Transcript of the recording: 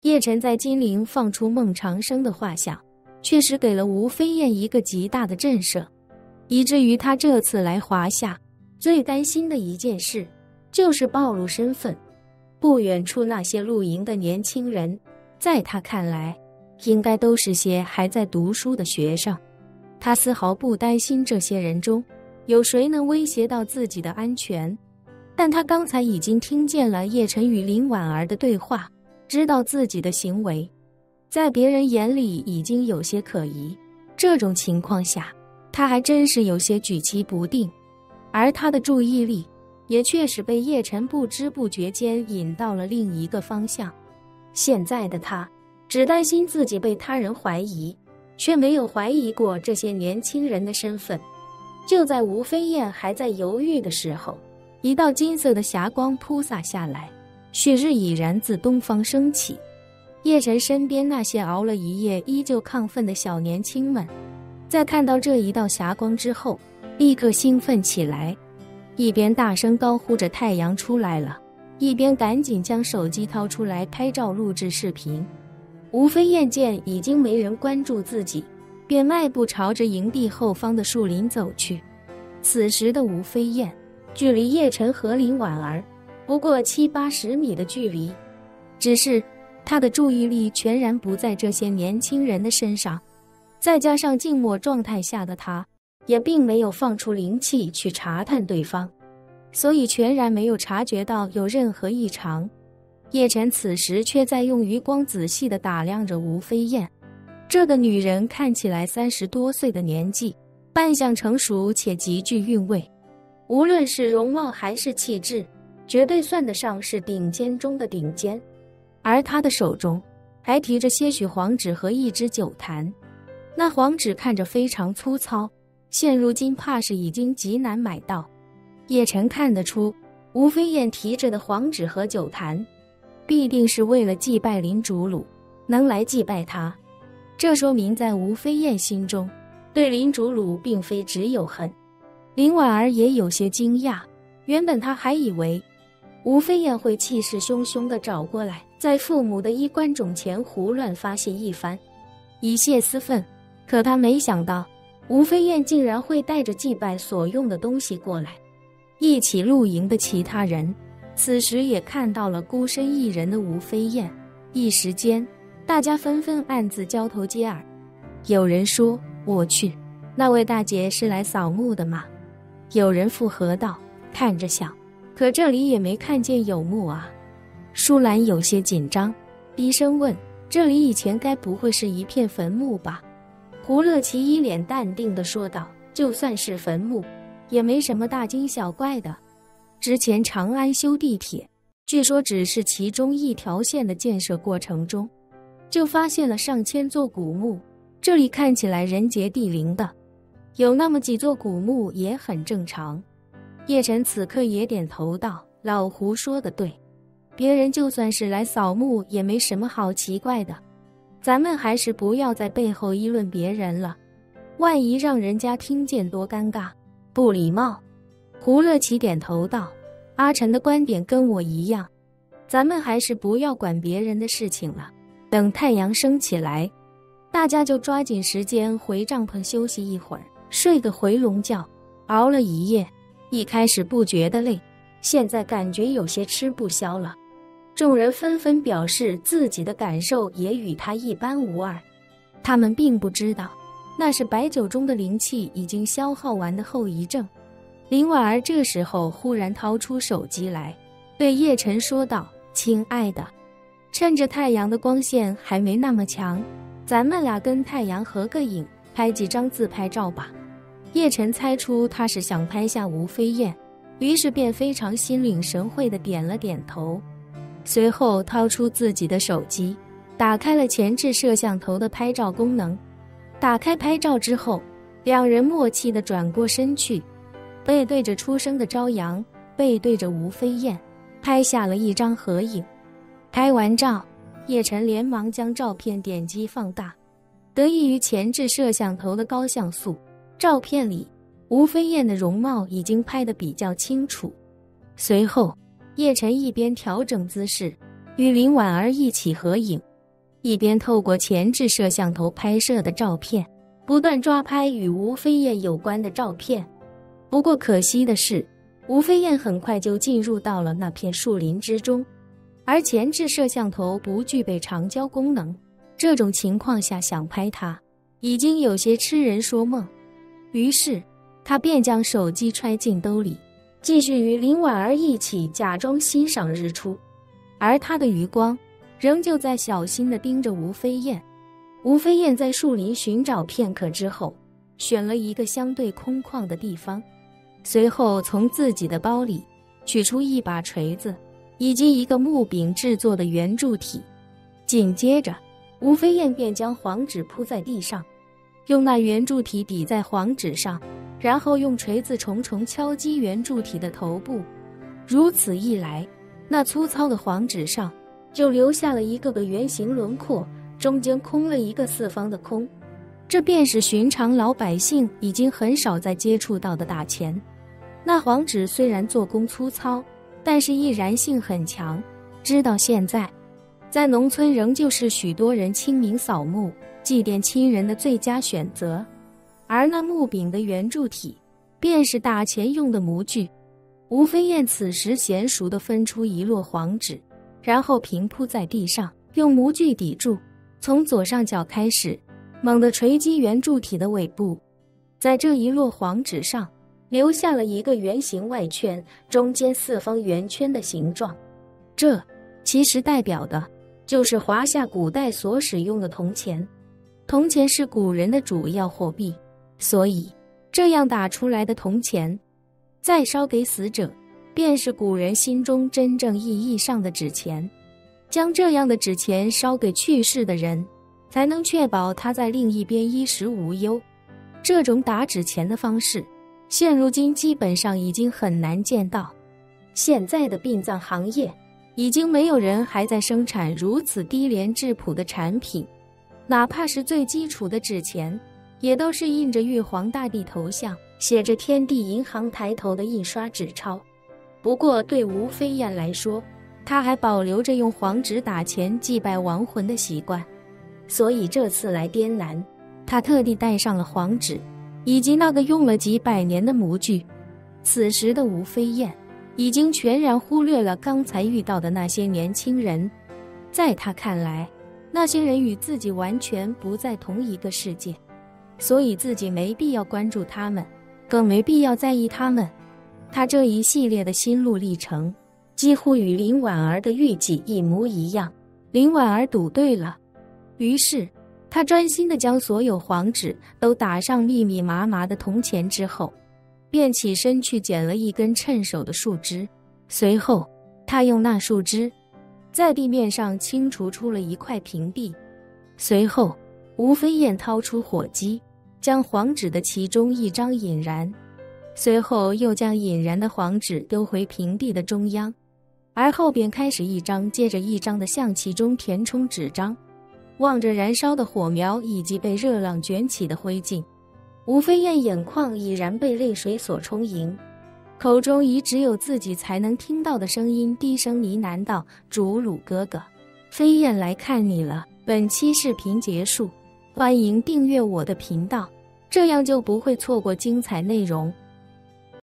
叶晨在金陵放出孟长生的画像，确实给了吴飞燕一个极大的震慑，以至于他这次来华夏，最担心的一件事就是暴露身份。不远处那些露营的年轻人，在他看来，应该都是些还在读书的学生。他丝毫不担心这些人中有谁能威胁到自己的安全，但他刚才已经听见了叶晨与林婉儿的对话，知道自己的行为在别人眼里已经有些可疑。这种情况下，他还真是有些举棋不定，而他的注意力也确实被叶晨不知不觉间引到了另一个方向。现在的他只担心自己被他人怀疑，却没有怀疑过这些年轻人的身份。就在吴飞燕还在犹豫的时候，一道金色的霞光扑洒下来，旭日已然自东方升起。叶晨身边那些熬了一夜依旧亢奋的小年轻们，在看到这一道霞光之后，立刻兴奋起来，一边大声高呼着太阳出来了，一边赶紧将手机掏出来拍照录制视频。吴飞燕见已经没人关注自己，便迈步朝着营地后方的树林走去。此时的吴飞燕距离叶晨和林婉儿不过70-80米的距离，只是他的注意力全然不在这些年轻人的身上，再加上静默状态下的他也并没有放出灵气去查探对方，所以全然没有察觉到有任何异常。叶晨此时却在用余光仔细地打量着吴飞燕。这个女人看起来30多岁的年纪，扮相成熟且极具韵味，无论是容貌还是气质，绝对算得上是顶尖中的顶尖。而她的手中还提着些许黄纸和一只酒坛，那黄纸看着非常粗糙，现如今怕是已经极难买到。叶晨看得出，吴飞燕提着的黄纸和酒坛必定是为了祭拜林主鲁，能来祭拜他，这说明在吴飞燕心中对林主鲁并非只有恨。林婉儿也有些惊讶，原本她还以为吴飞燕会气势汹汹地找过来，在父母的衣冠冢前胡乱发泄一番，以泄私愤，可她没想到吴飞燕竟然会带着祭拜所用的东西过来。一起露营的其他人此时也看到了孤身一人的吴飞燕，一时间大家纷纷暗自交头接耳。有人说，我去，那位大姐是来扫墓的吗？有人附和道，看着像，可这里也没看见有墓啊。舒兰有些紧张，低声问，这里以前该不会是一片坟墓吧？胡乐奇一脸淡定地说道，就算是坟墓也没什么大惊小怪的，之前长安修地铁，据说只是其中一条线的建设过程中就发现了上千座古墓，这里看起来人杰地灵的，有那么几座古墓也很正常。叶晨此刻也点头道，老胡说的对，别人就算是来扫墓也没什么好奇怪的，咱们还是不要在背后议论别人了，万一让人家听见多尴尬，不礼貌。胡乐奇点头道，阿晨的观点跟我一样，咱们还是不要管别人的事情了，等太阳升起来，大家就抓紧时间回帐篷休息一会儿，睡个回笼觉。熬了一夜，一开始不觉得累，现在感觉有些吃不消了。众人纷纷表示自己的感受也与他一般无二，他们并不知道那是白酒中的灵气已经消耗完的后遗症。林婉儿这时候忽然掏出手机来，对叶晨说道，亲爱的，趁着太阳的光线还没那么强，咱们俩跟太阳合个影，拍几张自拍照吧。叶晨猜出他是想拍下吴飞燕，于是便非常心领神会地点了点头，随后掏出自己的手机，打开了前置摄像头的拍照功能。打开拍照之后，两人默契地转过身去，背对着初升的朝阳，背对着吴飞燕，拍下了一张合影。拍完照，叶晨连忙将照片点击放大，得益于前置摄像头的高像素，照片里吴飞燕的容貌已经拍得比较清楚。随后叶晨一边调整姿势与林婉儿一起合影，一边透过前置摄像头拍摄的照片，不断抓拍与吴飞燕有关的照片。不过可惜的是，吴飞燕很快就进入到了那片树林之中，而前置摄像头不具备长焦功能，这种情况下想拍它，已经有些痴人说梦。于是，他便将手机揣进兜里，继续与林婉儿一起假装欣赏日出，而他的余光仍旧在小心地盯着吴飞燕。吴飞燕在树林寻找片刻之后，选了一个相对空旷的地方，随后从自己的包里取出一把锤子以及一个木柄制作的圆柱体。紧接着，吴飞燕便将黄纸铺在地上，用那圆柱体抵在黄纸上，然后用锤子重重敲击圆柱体的头部。如此一来，那粗糙的黄纸上就留下了一个个圆形轮廓，中间空了一个四方的空。这便是寻常老百姓已经很少再接触到的打钱。那黄纸虽然做工粗糙，但是易燃性很强，直到现在，在农村仍旧是许多人清明扫墓、祭奠亲人的最佳选择。而那木柄的圆柱体，便是打钱用的模具。吴飞燕此时娴熟地分出一摞黄纸，然后平铺在地上，用模具抵住，从左上角开始，猛地锤击圆柱体的尾部，在这一摞黄纸上留下了一个圆形外圈，中间四方圆圈的形状。这其实代表的就是华夏古代所使用的铜钱。铜钱是古人的主要货币，所以这样打出来的铜钱再烧给死者，便是古人心中真正意义上的纸钱。将这样的纸钱烧给去世的人，才能确保他在另一边衣食无忧。这种打纸钱的方式，现如今基本上已经很难见到。现在的殡葬行业，已经没有人还在生产如此低廉质朴的产品，哪怕是最基础的纸钱，也都是印着玉皇大帝头像，写着天地银行抬头的印刷纸钞。不过对吴飞燕来说，她还保留着用黄纸打钱祭拜亡魂的习惯，所以这次来滇南，她特地带上了黄纸以及那个用了几百年的模具。此时的吴飞燕已经全然忽略了刚才遇到的那些年轻人，在她看来，那些人与自己完全不在同一个世界，所以自己没必要关注他们，更没必要在意他们。他这一系列的心路历程几乎与林婉儿的预计一模一样。林婉儿赌对了，于是他专心地将所有黄纸都打上密密麻麻的铜钱之后，便起身去捡了一根趁手的树枝。随后他用那树枝在地面上清除出了一块平地。随后吴飞燕掏出火机，将黄纸的其中一张引燃，随后又将引燃的黄纸丢回平地的中央，而后便开始一张接着一张地向其中填充纸张。望着燃烧的火苗以及被热浪卷起的灰烬，吴飞燕眼眶已然被泪水所充盈，口中已只有自己才能听到的声音低声呢喃道：“竹鲁哥哥，飞燕来看你了。”本期视频结束，欢迎订阅我的频道，这样就不会错过精彩内容。